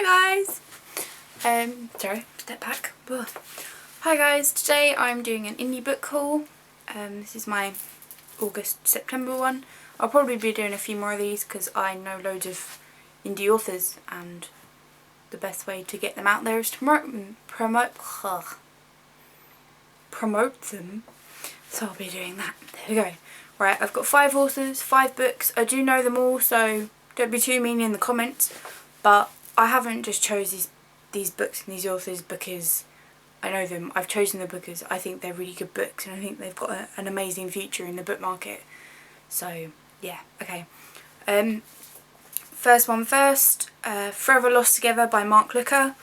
Hi guys! Sorry, step back. Ugh. Hi guys, today I'm doing an indie book haul. This is my August-September one. I'll probably be doing a few more of these because I know loads of indie authors and the best way to get them out there is to promote them. So I'll be doing that. There we go. Right, I've got 5 authors, 5 books. I do know them all, so don't be too mean in the comments. But I haven't just chose these books and these authors because I know them. I've chosen them because I think they're really good books and I think they've got an amazing future in the book market. So yeah, okay. First one first, Forever Lost Together by Mark Looker.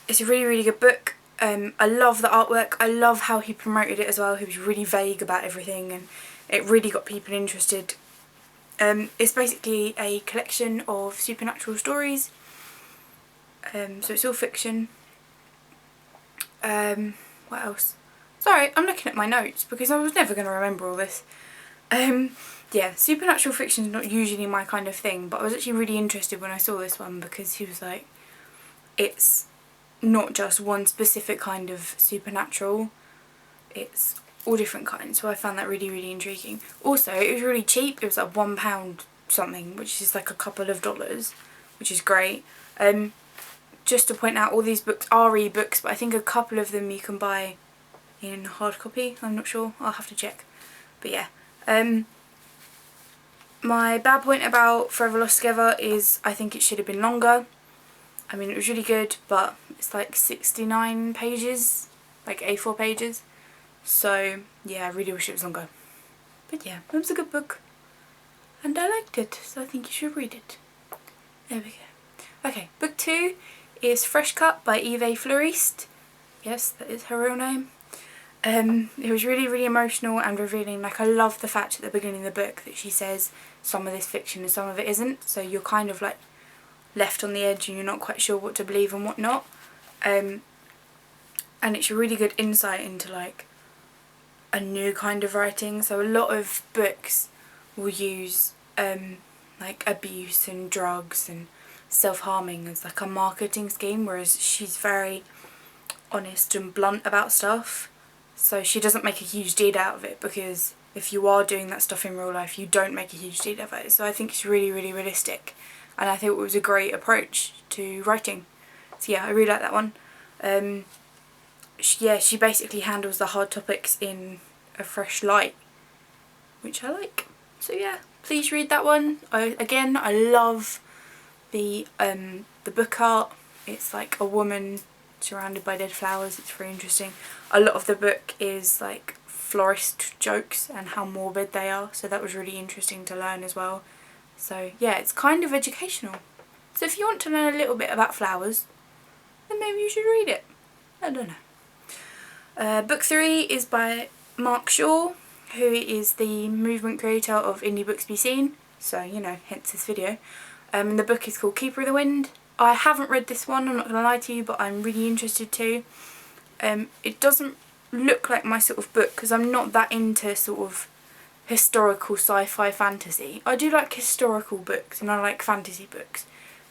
It's a really, really good book. I love the artwork. I love how he promoted it as well. He was really vague about everything and it really got people interested. It's basically a collection of supernatural stories. So it's all fiction. What else? Sorry, I'm looking at my notes because I was never going to remember all this. Yeah, supernatural fiction is not usually my kind of thing, but I was actually really interested when I saw this one because he was like, it's not just one specific kind of supernatural, it's all different kinds, so I found that really, really intriguing. Also, it was really cheap. It was like £1 something, which is like a couple of dollars, which is great. Just to point out, all these books are e-books, but I think a couple of them you can buy in hard copy. I'm not sure, I'll have to check. But yeah, my bad point about Forever Lost Together is I think it should have been longer. I mean, it was really good, but it's like 69 pages, like A4 pages. So yeah, I really wish it was longer. But yeah, it was a good book. And I liked it, so I think you should read it. There we go. Okay, book 2 is Fresh Cut by Eve Floriste. Yes, that is her real name. It was really, really emotional and revealing. Like, I love the fact at the beginning of the book that she says some of this fiction and some of it isn't. So you're kind of like left on the edge and you're not quite sure what to believe and what not. And it's a really good insight into like a new kind of writing. So a lot of books will use like abuse and drugs and self-harming as like a marketing scheme, whereas she's very honest and blunt about stuff. So she doesn't make a huge deal out of it, because if you are doing that stuff in real life you don't make a huge deal of it. So I think it's really, really realistic and I think it was a great approach to writing. So yeah, I really like that one. She basically handles the hard topics in a fresh light, which I like. So yeah, please read that one. I love the book art. It's like a woman surrounded by dead flowers. It's very interesting. A lot of the book is like florist jokes and how morbid they are, so that was really interesting to learn as well. So yeah, it's kind of educational. So if you want to learn a little bit about flowers, then maybe you should read it. I don't know. Book 3 is by Mark Shaw, who is the movement creator of Indie Books Be Seen, so you know, hence this video. And the book is called Keeper of the Wind. I haven't read this one, I'm not going to lie to you, but I'm really interested to. It doesn't look like my sort of book because I'm not that into sort of historical sci-fi fantasy. I do like historical books and I like fantasy books,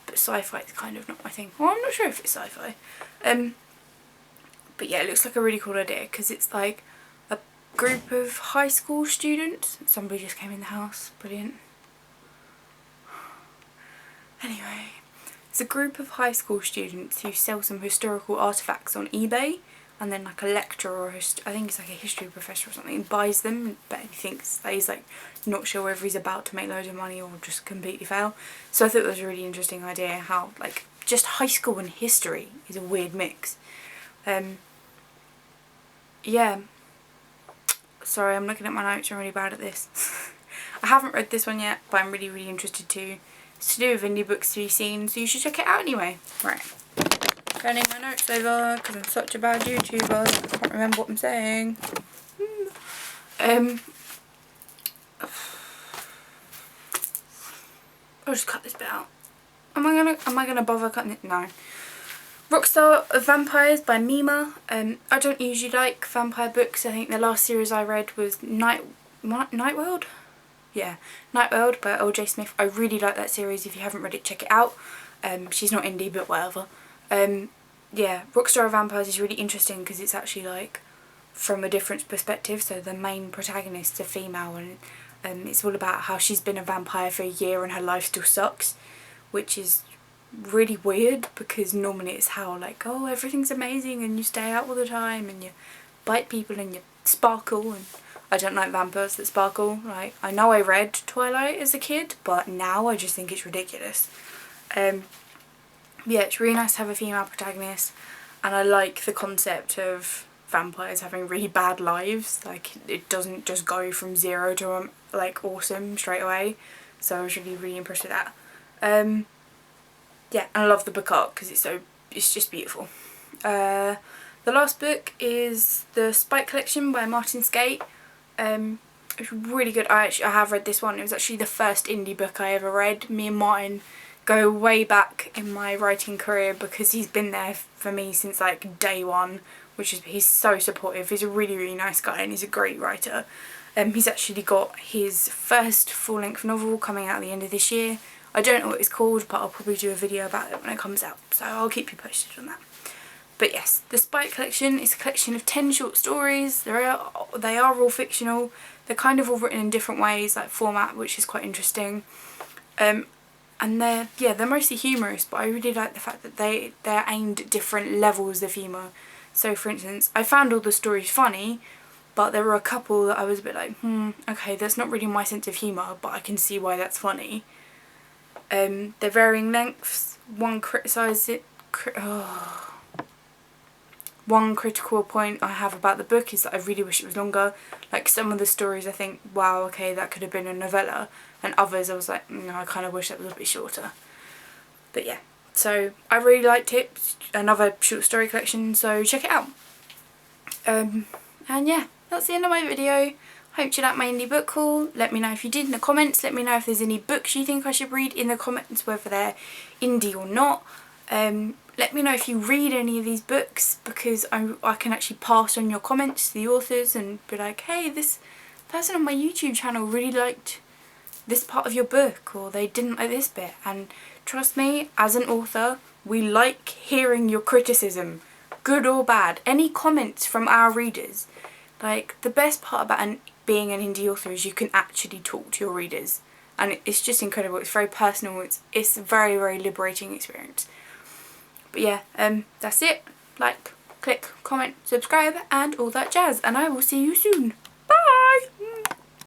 but sci-fi is kind of not my thing. Well, I'm not sure if it's sci-fi. But yeah, it looks like a really cool idea because it's like a group of high school students. Somebody just came in the house, brilliant. Anyway, it's a group of high school students who sell some historical artefacts on eBay, and then like a lecturer or I think it's like a history professor or something buys them, but he thinks that he's like not sure whether he's about to make loads of money or just completely fail. So I thought it was a really interesting idea how like just high school and history is a weird mix. Yeah, sorry, I'm looking at my notes, I'm really bad at this. I haven't read this one yet, but I'm really, really interested to. It's to do with Indie Books to Be Seen, so you should check it out anyway. Right, turning my notes over because I'm such a bad YouTuber, I can't remember what I'm saying. I'll just cut this bit out. Am I gonna bother cutting it? No. Rockstar of Vampires by Mima. I don't usually like vampire books. I think the last series I read was Nightworld? Yeah, Nightworld by O.J. Smith. I really like that series. If you haven't read it, check it out. She's not indie, but whatever. Yeah, Rockstar of Vampires is really interesting because it's actually like from a different perspective. So the main protagonist is a female, and it's all about how she's been a vampire for a year and her life still sucks, which is really weird because normally it's how like, oh, everything's amazing and you stay out all the time and you bite people and you sparkle, and I don't like vampires that sparkle. Like, I know I read Twilight as a kid, but now I just think it's ridiculous. Yeah, it's really nice to have a female protagonist, and I like the concept of vampires having really bad lives. Like, it doesn't just go from 0 to like awesome straight away, so I was really impressed with that. Yeah, and I love the book art because it's just beautiful. The last book is the Spike Collection by Martin Skate. It's really good. I have read this one. It was actually the first indie book I ever read. Me and Martin go way back in my writing career because he's been there for me since like day one, he's so supportive. He's a really nice guy and he's a great writer. He's actually got his first full-length novel coming out at the end of this year. I don't know what it's called, but I'll probably do a video about it when it comes out, so I'll keep you posted on that. But yes, the Spike Collection is a collection of 10 short stories. They are all fictional. They're kind of all written in different ways, like format, which is quite interesting. And they're mostly humorous, but I really like the fact that they're aimed at different levels of humour. So for instance, I found all the stories funny, but there were a couple that I was a bit like, okay, that's not really my sense of humour, but I can see why that's funny. They're varying lengths. One critical point I have about the book is that I really wish it was longer. Like, some of the stories I think, wow, okay, that could have been a novella, and others I was like, no, I kind of wish that was a bit shorter. But yeah, so I really liked it. It's another short story collection, so check it out. And yeah, that's the end of my video. Hope you liked my indie book haul. Let me know if you did in the comments. Let me know if there's any books you think I should read in the comments, whether they're indie or not. Let me know if you read any of these books, because I can actually pass on your comments to the authors and be like, hey, this person on my YouTube channel really liked this part of your book, or they didn't like this bit. And trust me, as an author, we like hearing your criticism, good or bad. Any comments from our readers. Like, the best part about being an indie author is you can actually talk to your readers, and it's just incredible. It's very personal. It's a very liberating experience. But yeah, that's it. Like, click, comment, subscribe, and all that jazz, and I will see you soon.